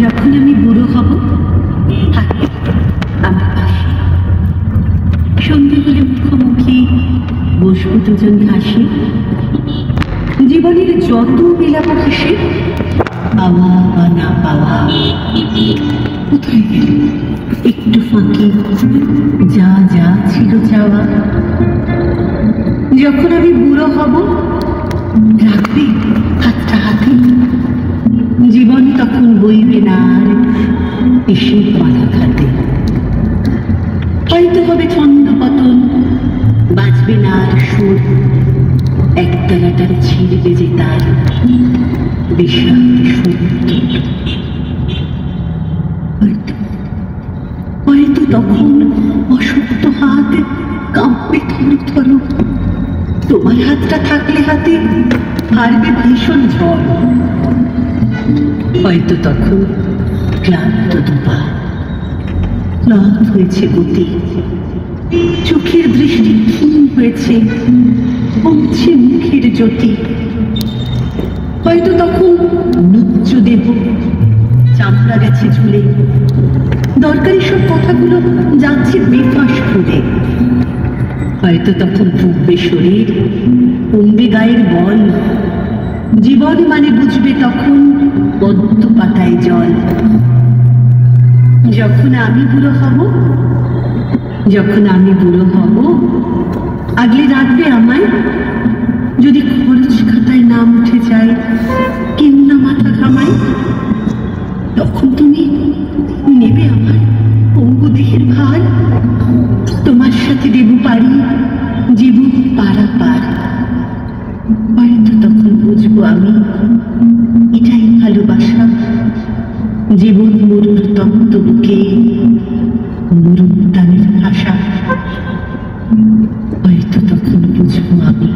যখন আমি বুড়ো হব থাকবে আমার পাশে, সন্ধে হলে মুখোমুখি বসবো দুজন ঘাসে, জীবনের যত বিলাপ হেসে পাওয়া বা না পাওয়া কোথায় গেল একটু ফাঁকি যা যা ছিল চাওয়া। যখন আমি বুড়ো হব রাখবে হাতটা হাতে, জীবন তখন বইবে না আর এসে বাধা খাতে। হয়তো হবে ছন্দ পতন, বাজবে না আর সুর, একতলাটার ছিঁড়বে যে তার বিষাদ সত্য। হয়তো তখন অশক্ত হাত কাঁপবে থর থর, তোমার হাতটা থাকলে হাতে হারবে ভীষণ ঝড়। হয়তো তখন ক্লান্ত দুপা, ক্লান্ত হয়েছে গতি, চোখের দৃষ্টি ক্ষীণ হয়েছে, কমছে মুখের জ্যোতি। হয়তো তখন নুচ্চ দেহ চামড়া গেছে ঝুলে, দরকারি সব কথাগুলো যাচ্ছে বেফাঁস করে। হয়তো তখন ভুগবে শরীর, কমবে গায়ের বল, জীবন মানে বুঝবে তখন পদ্ম পাতায় জল। যখন আমি বুড়ো হব, যখন আমি বুড়ো হব আগলে রাখবে আমায়, যদি খরচ খাতায় নাম উঠে যায় কিন্না মাথা ঘামায়। তখন তুমি নেবে আমার পঙ্গু দেহের ভার, তোমার সাথে দেব পারি জীবন পারা পার। হয়তো তখন বুঝবো আমি এটাই ভালোবাসা, জীবন মরুর তপ্ত বুকে মরুর টানের ভাষা। হয়তো তখন বুঝবো আমি